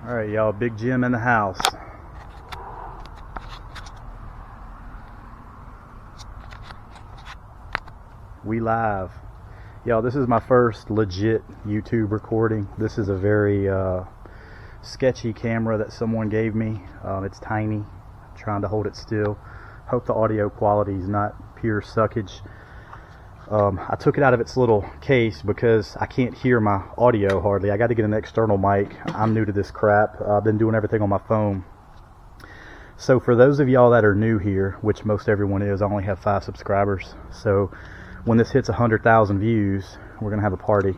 Alright y'all, Big Jim in the house. We live. Y'all, this is my first legit YouTube recording. This is a very sketchy camera that someone gave me. It's tiny. I'm trying to hold it still. Hope the audio quality is not pure suckage. I took it out of its little case because I can't hear my audio hardly. I got to get an external mic. I'm new to this crap. I've been doing everything on my phone. So for those of y'all that are new here, which most everyone is, I only have 5 subscribers. So when this hits 100,000 views, we're gonna have a party.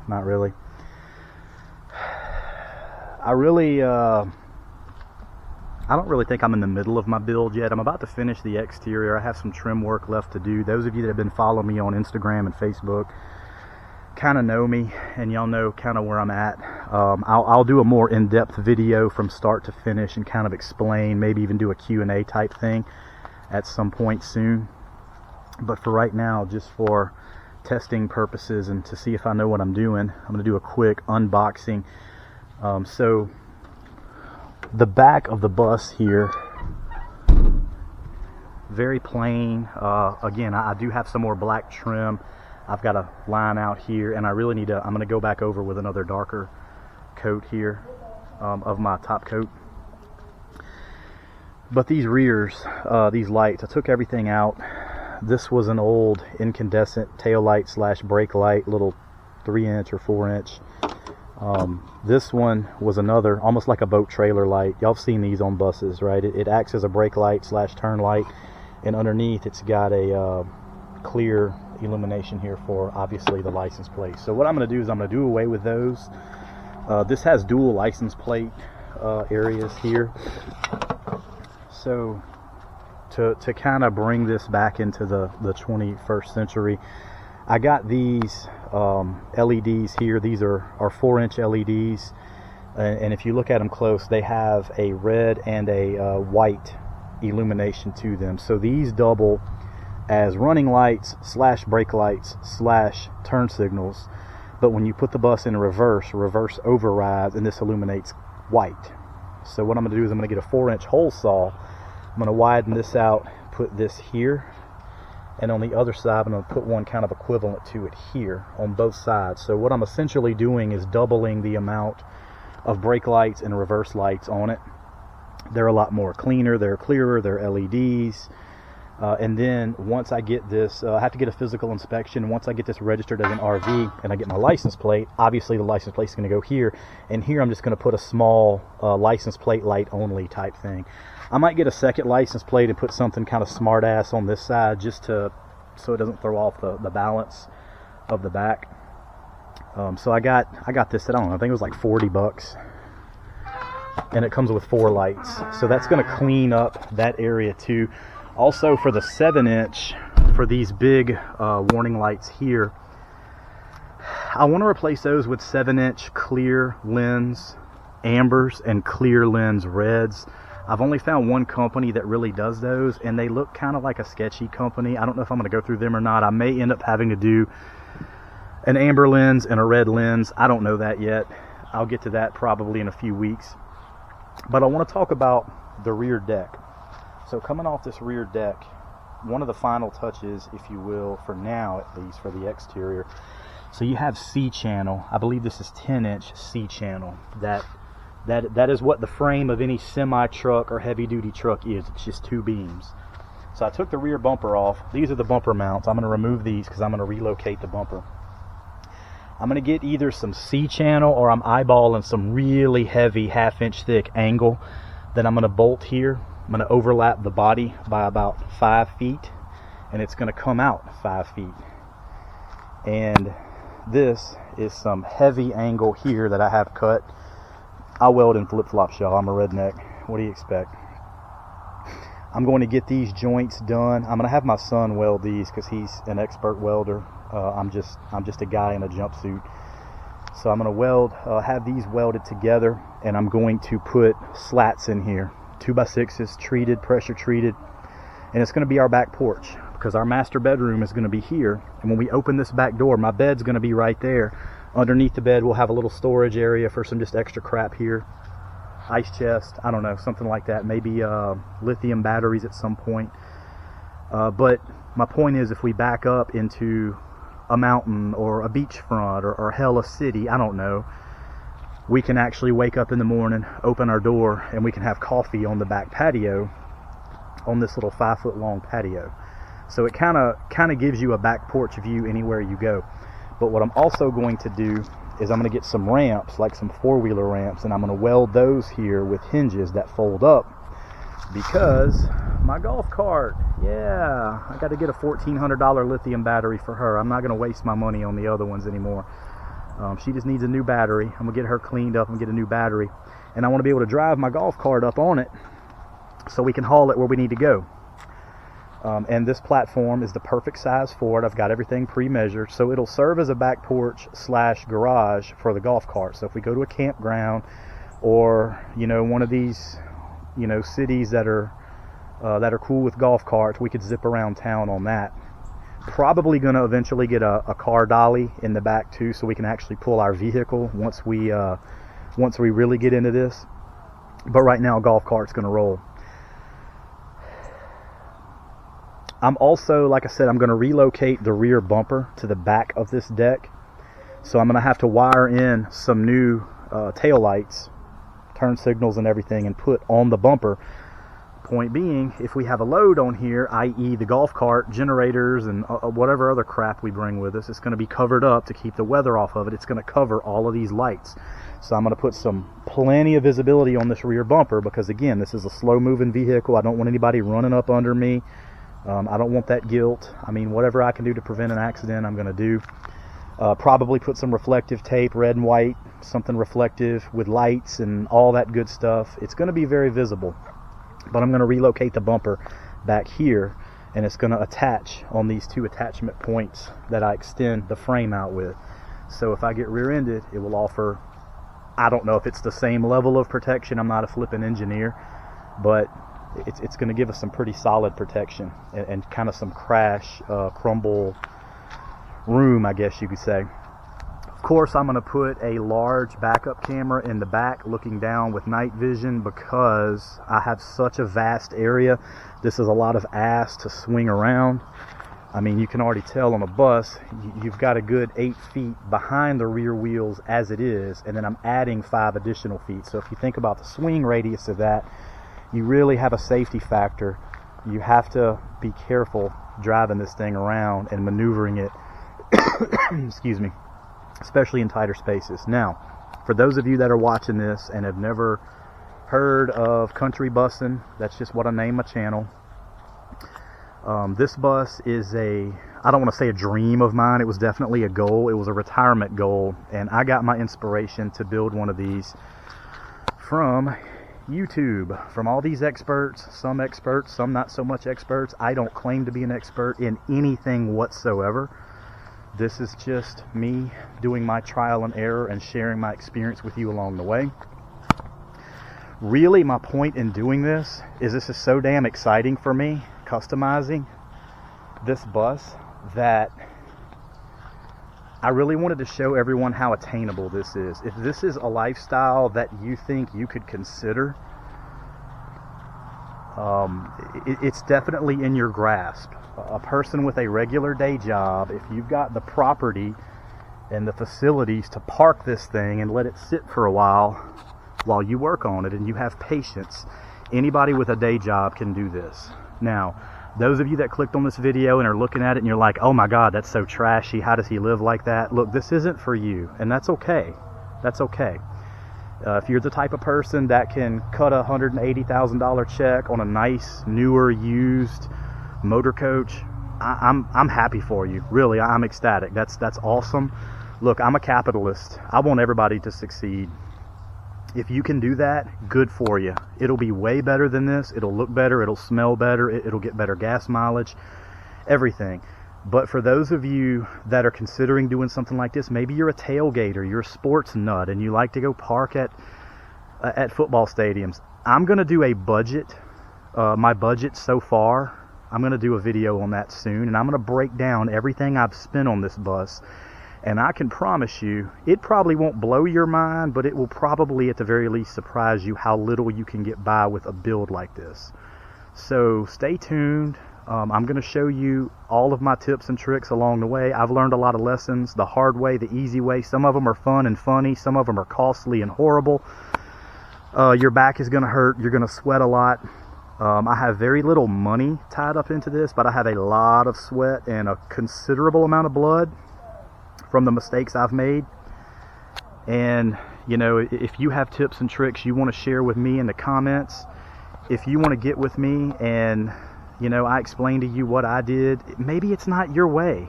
Not really. I don't really think I'm in the middle of my build yet. I'm about to finish the exterior. I have some trim work left to do. Those of you that have been following me on Instagram and Facebook kind of know me, and y'all know kind of where I'm at. I'll do a more in-depth video from start to finish and kind of explain, maybe even do a Q&A type thing at some point soon. But for right now, just for testing purposes and to see if I know what I'm doing, I'm going to do a quick unboxing. So the back of the bus here, very plain. Again, I do have some more black trim. I've got a line out here, and I really need to, I'm going to go back over with another darker coat here of my top coat. But these rears, these lights, I took everything out. This was an old incandescent tail light slash brake light, little 3-inch or 4-inch. This one was another, almost like a boat trailer light. Y'all have seen these on buses, right? It acts as a brake light slash turn light, and underneath it's got a clear illumination here for obviously the license plate. So what I'm going to do is I'm going to do away with those. This has dual license plate areas here. So to kind of bring this back into the 21st century, I got these LEDs here. These are 4-inch LEDs, and if you look at them close, they have a red and a white illumination to them. So these double as running lights slash brake lights slash turn signals, but when you put the bus in reverse overrides, and this illuminates white. So what I'm going to do is I'm going to get a 4-inch hole saw. I'm going to widen this out, put this here, and on the other side I'm going to put one kind of equivalent to it here on both sides. So what I'm essentially doing is doubling the amount of brake lights and reverse lights on it. They're a lot more cleaner, they're clearer, they're LEDs. And then once I get this, I have to get a physical inspection. Once I get this registered as an RV and I get my license plate, obviously the license plate is going to go here. And here I'm just going to put a small license plate light only type thing. I might get a second license plate and put something kind of smart ass on this side just so it doesn't throw off the balance of the back. So I got this at, I don't know, I think it was like 40 bucks. And it comes with 4 lights. So that's going to clean up that area too. Also for the 7-inch, for these big warning lights here, I want to replace those with 7-inch clear lens ambers and clear lens reds. I've only found one company that really does those, and they look kind of like a sketchy company. I don't know if I'm going to go through them or not. I may end up having to do an amber lens and a red lens. I don't know that yet. I'll get to that probably in a few weeks. But I want to talk about the rear deck. So coming off this rear deck, one of the final touches, if you will, for now at least, for the exterior. So you have C-channel. I believe this is 10-inch C-channel. That is what the frame of any semi-truck or heavy-duty truck is. It's just 2 beams. So I took the rear bumper off. These are the bumper mounts. I'm going to remove these because I'm going to relocate the bumper. I'm going to get either some C-channel or I'm eyeballing some really heavy 1/2-inch thick angle that I'm going to bolt here. I'm going to overlap the body by about 5 feet, and it's going to come out 5 feet. And this is some heavy angle here that I have cut. I weld in flip-flops, y'all. I'm a redneck. What do you expect? I'm going to get these joints done. I'm going to have my son weld these because he's an expert welder. I'm just a guy in a jumpsuit. So I'm going to have these welded together, and I'm going to put slats in here. 2x6s, treated, pressure treated, and it's going to be our back porch because our master bedroom is going to be here. And when we open this back door, my bed's going to be right there. Underneath the bed we'll have a little storage area for some just extra crap here. Ice chest, I don't know, something like that. Maybe lithium batteries at some point. But my point is, if we back up into a mountain or a beachfront or hell, a city, I don't know, we can actually wake up in the morning, open our door, and we can have coffee on the back patio, on this little 5-foot long patio. So it kind of gives you a back porch view anywhere you go. But what I'm also going to do is I'm going to get some ramps, like some 4-wheeler ramps, and I'm going to weld those here with hinges that fold up, because my golf cart, yeah, I got to get a $1,400 lithium battery for her. I'm not going to waste my money on the other ones anymore. She just needs a new battery. I'm going to get her cleaned up and get a new battery, and I want to be able to drive my golf cart up on it so we can haul it where we need to go. And this platform is the perfect size for it. I've got everything pre-measured, so it'll serve as a back porch / garage for the golf cart. So if we go to a campground, or one of these cities that are cool with golf carts, we could zip around town on that. Probably going to eventually get a car dolly in the back too, so we can actually pull our vehicle once we really get into this. But right now, golf cart's going to roll. I'm also, like I said, I'm going to relocate the rear bumper to the back of this deck. So I'm going to have to wire in some new tail lights, turn signals and everything, and put on the bumper. Point being, if we have a load on here, i.e. the golf cart, generators, and whatever other crap we bring with us, it's going to be covered up to keep the weather off of it. It's going to cover all of these lights. So I'm going to put plenty of visibility on this rear bumper, because again, this is a slow moving vehicle. I don't want anybody running up under me. I don't want that guilt. I mean, whatever I can do to prevent an accident, I'm going to do. Probably put some reflective tape, red and white, something reflective with lights and all that good stuff. It's going to be very visible. But I'm going to relocate the bumper back here, and it's going to attach on these 2 attachment points that I extend the frame out with. So if I get rear-ended, it will offer, I don't know if it's the same level of protection. I'm not a flipping engineer, but it's going to give us some pretty solid protection and kind of some crash, crumble room, I guess you could say. Of course, I'm going to put a large backup camera in the back looking down with night vision, because I have such a vast area. This is a lot of ass to swing around. I mean, you can already tell on a bus, you've got a good 8 feet behind the rear wheels as it is, and then I'm adding 5 additional feet. So if you think about the swing radius of that, you really have a safety factor. You have to be careful driving this thing around and maneuvering it, excuse me, especially in tighter spaces. Now, for those of you that are watching this and have never heard of country bussing, that's just what I name my channel. This bus is I don't want to say a dream of mine. It was definitely a goal. It was a retirement goal, and I got my inspiration to build one of these from YouTube, from all these experts, some not so much experts. I don't claim to be an expert in anything whatsoever. This is just me doing my trial and error and sharing my experience with you along the way. Really, my point in doing this is so damn exciting for me, customizing this bus, that I really wanted to show everyone how attainable this is. If this is a lifestyle that you think you could consider, it's definitely in your grasp. A person with a regular day job, if you've got the property and the facilities to park this thing and let it sit for a while you work on it, and you have patience, anybody with a day job can do this. Now, those of you that clicked on this video and are looking at it and you're like, oh my God, that's so trashy, how does he live like that? Look, this isn't for you, and that's okay. That's okay. If you're the type of person that can cut a $180,000 check on a nice, newer, used motor coach, I'm happy for you. Really, I'm ecstatic. That's awesome. Look, I'm a capitalist. I want everybody to succeed. If you can do that, good for you. It'll be way better than this. It'll look better. It'll smell better. It'll get better gas mileage, everything. But for those of you that are considering doing something like this, maybe you're a tailgater, you're a sports nut, and you like to go park at football stadiums. I'm going to do a budget, my budget so far. I'm going to do a video on that soon, and I'm going to break down everything I've spent on this bus And I can promise you, it probably won't blow your mind, but it will probably at the very least surprise you how little you can get by with a build like this. So stay tuned. I'm going to show you all of my tips and tricks along the way. I've learned a lot of lessons the hard way, the easy way. Some of them are fun and funny. Some of them are costly and horrible. Your back is going to hurt. You're going to sweat a lot. I have very little money tied up into this, but I have a lot of sweat and a considerable amount of blood from the mistakes I've made. And, you know, if you have tips and tricks you want to share with me in the comments, if you want to get with me and, you know, I explain to you what I did, maybe it's not your way.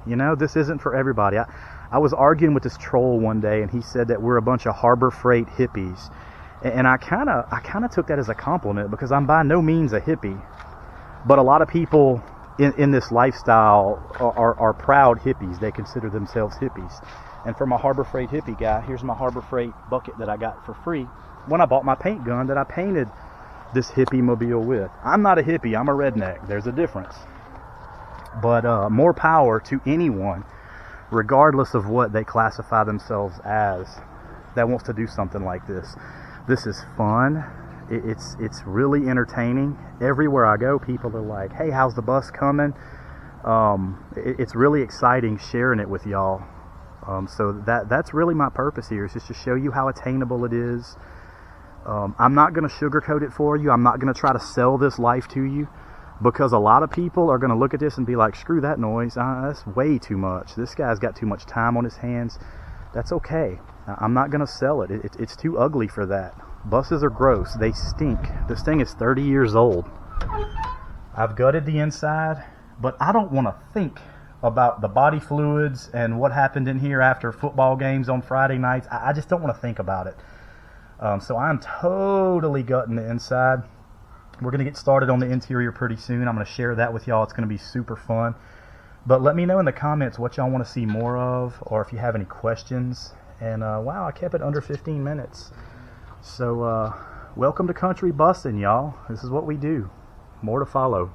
You know, this isn't for everybody. I was arguing with this troll one day, and he said that we're a bunch of Harbor Freight hippies. And I kind of took that as a compliment, because I'm by no means a hippie. But a lot of people in this lifestyle are proud hippies. They consider themselves hippies. And from a Harbor Freight hippie guy, here's my Harbor Freight bucket that I got for free when I bought my paint gun that I painted this hippie mobile with. I'm not a hippie, I'm a redneck. There's a difference. But more power to anyone, regardless of what they classify themselves as, that wants to do something like this. This is fun. It's really entertaining. Everywhere I go, people are like, hey, how's the bus coming? It's really exciting sharing it with y'all. So that's really my purpose here, is just to show you how attainable it is. I'm not going to sugarcoat it for you. I'm not going to try to sell this life to you, because a lot of people are going to look at this and be like, screw that noise. That's way too much. This guy's got too much time on his hands. That's okay. I'm not going to sell it. It's too ugly for that. Buses are gross. They stink. This thing is 30 years old. I've gutted the inside, but I don't want to think about the body fluids and what happened in here after football games on Friday nights. I just don't want to think about it. So I'm totally gutting the inside. We're going to get started on the interior pretty soon. I'm going to share that with y'all. It's going to be super fun. But let me know in the comments what y'all want to see more of, or if you have any questions. And wow, I kept it under 15 minutes. So welcome to country busting, y'all. This is what we do. More to follow.